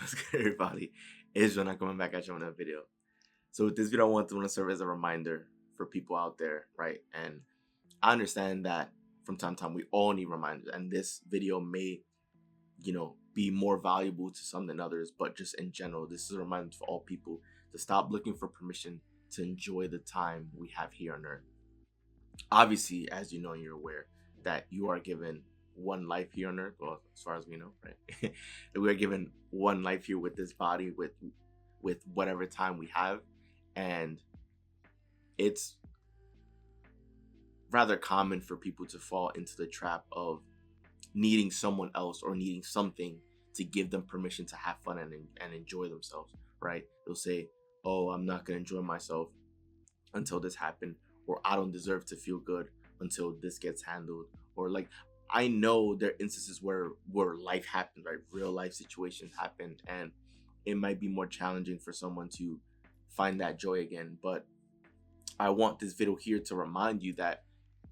What's good, everybody? It's Jonah coming back at you on a video. So with this video, I want to serve as a reminder for people out there, right? And I understand that from time to time we all need reminders, and this video may, be more valuable to some than others. But just in general, this is a reminder for all people to stop looking for permission to enjoy the time we have here on Earth. Obviously, as you know, you're aware that you are given one life here on earth, well, as far as we know, right? That we are given one life here with this body, with whatever time we have. And it's rather common for people to fall into the trap of needing someone else or needing something to give them permission to have fun and enjoy themselves, right? They'll say, oh, I'm not going to enjoy myself until this happened, or I don't deserve to feel good until this gets handled, or like, I know there are instances where life happens, right? Real life situations happen, and it might be more challenging for someone to find that joy again. But I want this video here to remind you that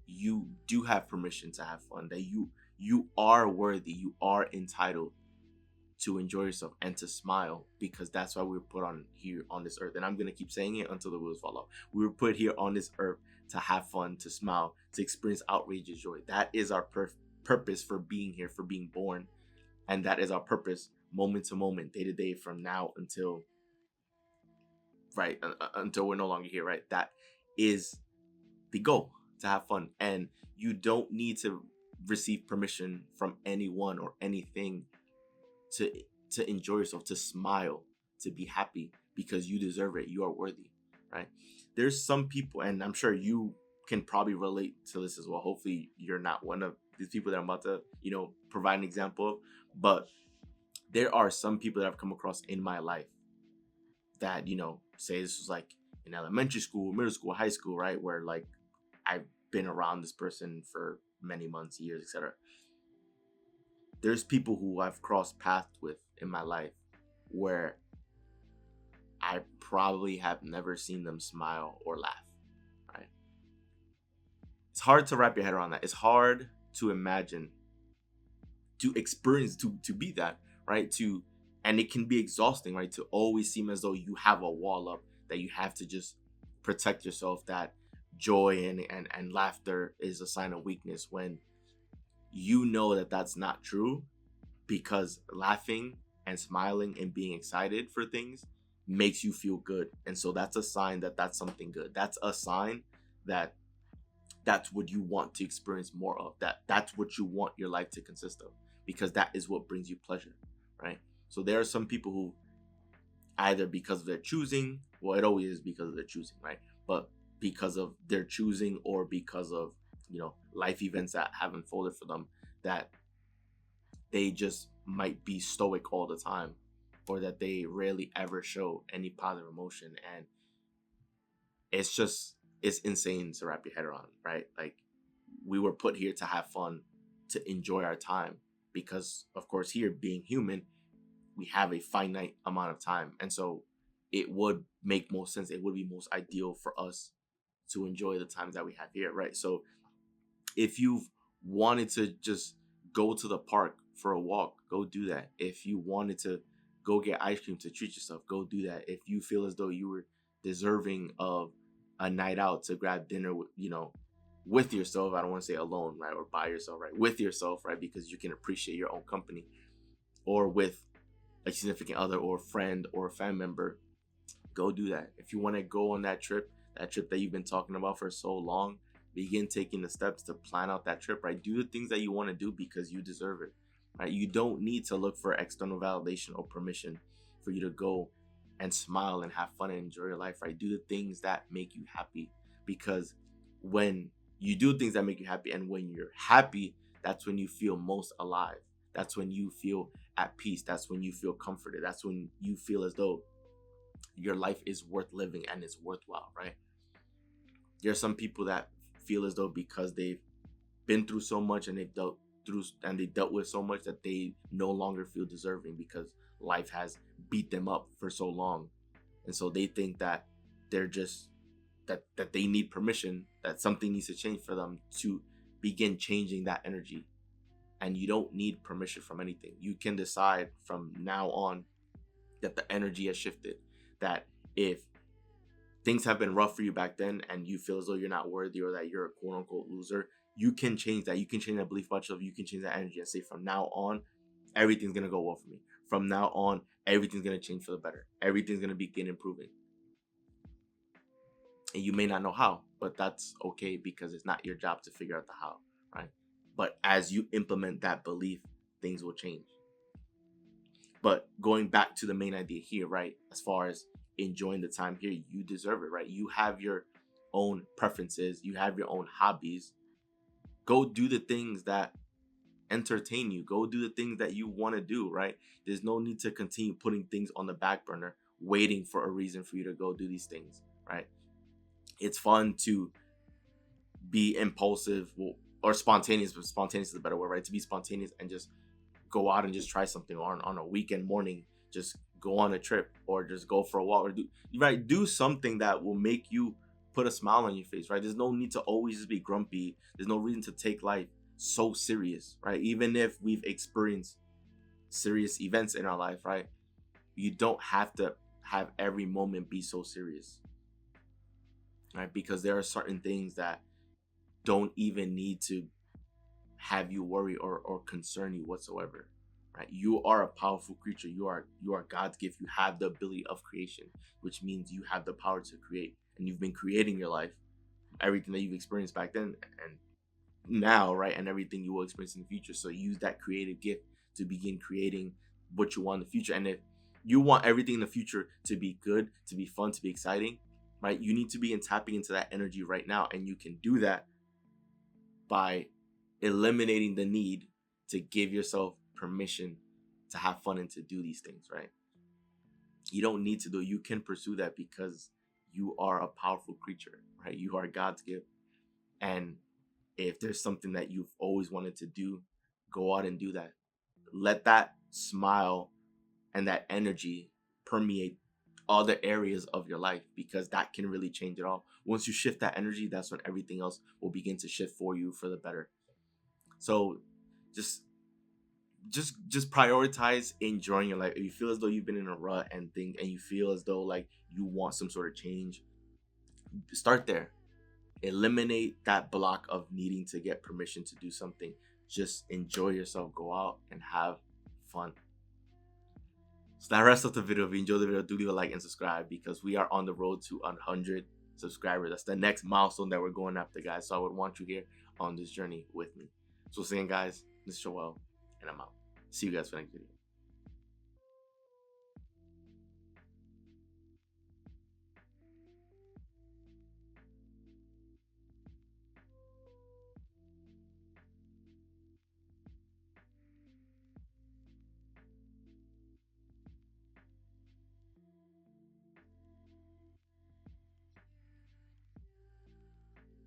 you do have permission to have fun, that you are worthy, you are entitled to enjoy yourself and to smile, because that's why we were put on here on this earth. And I'm going to keep saying it until the wheels fall off. We were put here on this earth to have fun, to smile, to experience outrageous joy. That is our purpose for being here, for being born. And that is our purpose moment to moment, day to day, from now until, right, until we're no longer here, right? That is the goal, to have fun. And you don't need to receive permission from anyone or anything to enjoy yourself, to smile, to be happy, because you deserve it. You are worthy, right? There's some people, and I'm sure you can probably relate to this as well. Hopefully you're not one of these people that I'm about to, provide an example of, but there are some people that I've come across in my life that, say this was like in elementary school, middle school, high school, right? Where like I've been around this person for many months, years, etc. There's people who I've crossed paths with in my life where I probably have never seen them smile or laugh, right? It's hard to wrap your head around that. It's hard to imagine, to experience, to be that, right? And it can be exhausting, right? To always seem as though you have a wall up, that you have to just protect yourself, that joy and laughter is a sign of weakness, when you know that that's not true, because laughing and smiling and being excited for things makes you feel good. And so that's a sign that that's something good. That's a sign that that's what you want to experience more of, that's what you want your life to consist of, because that is what brings you pleasure, right? So there are some people who, either because of their choosing, well, it always is because of their choosing, right? But because of their choosing, or because of life events that have unfolded for them, that they just might be stoic all the time, or that they rarely ever show any positive emotion. And it's insane to wrap your head around, right? Like, we were put here to have fun, to enjoy our time, because of course, here, being human, we have a finite amount of time. And so it would make most sense, it would be most ideal for us to enjoy the times that we have here, right? So if you've wanted to just go to the park for a walk, go do that. If you wanted to go get ice cream to treat yourself, go do that. If you feel as though you were deserving of a night out to grab dinner, with yourself, I don't want to say alone, right, or by yourself, right, with yourself, right, because you can appreciate your own company, or with a significant other or friend or a family member, go do that. If you want to go on that trip that you've been talking about for so long, begin taking the steps to plan out that trip, right? Do the things that you want to do because you deserve it, right? You don't need to look for external validation or permission for you to go and smile and have fun and enjoy your life, right? Do the things that make you happy, because when you do things that make you happy, and when you're happy, that's when you feel most alive. That's when you feel at peace. That's when you feel comforted. That's when you feel as though your life is worth living and it's worthwhile, right? There are some people that feel as though because they've been through so much, and they dealt with so much, that they no longer feel deserving, because life has beat them up for so long. And so they think that they're just that they need permission, that something needs to change for them to begin changing that energy. And you don't need permission from anything. You can decide from now on that the energy has shifted, that if things have been rough for you back then and you feel as though you're not worthy or that you're a quote unquote loser, you can change that. You can change that belief about yourself. You can change that energy and say, from now on, everything's going to go well for me. From now on, everything's going to change for the better. Everything's going to begin improving. And you may not know how, but that's okay, because it's not your job to figure out the how, right? But as you implement that belief, things will change. But going back to the main idea here, right? As far as enjoying the time here, you deserve it, right? You have your own preferences, you have your own hobbies. Go do the things that entertain you. Go do the things that you want to do, right? There's no need to continue putting things on the back burner, waiting for a reason for you to go do these things, right? It's fun to be impulsive or spontaneous, but spontaneous is a better word, right? To be spontaneous and just go out and just try something, or on a weekend morning, just go on a trip, or just go for a walk, or do something that will make you put a smile on your face, right? There's no need to always just be grumpy. There's no reason to take life so serious, right? Even if we've experienced serious events in our life, right? You don't have to have every moment be so serious, right? Because there are certain things that don't even need to have you worry or concern you whatsoever, right? You are a powerful creature. You are God's gift. You have the ability of creation, which means you have the power to create, and you've been creating your life, everything that you've experienced back then and now, right? And everything you will experience in the future. So use that creative gift to begin creating what you want in the future. And if you want everything in the future to be good, to be fun, to be exciting, right? You need to be tapping into that energy right now. And you can do that by eliminating the need to give yourself permission to have fun and to do these things, right? You don't need to do it. You can pursue that because you are a powerful creature, right? You are God's gift. And if there's something that you've always wanted to do, go out and do that. Let that smile and that energy permeate other areas of your life, because that can really change it all. Once you shift that energy, that's when everything else will begin to shift for you for the better. So just prioritize enjoying your life. If you feel as though you've been in a rut and you feel as though like you want some sort of change, start there. Eliminate that block of needing to get permission to do something. Just enjoy yourself. Go out and have fun. So that rest of the video. If you enjoyed the video, do leave a like and subscribe, because we are on the road to 100 subscribers. That's the next milestone that we're going after, guys. So I would want you here on this journey with me. So, again, guys, this is Joel, and I'm out. See you guys for the next video.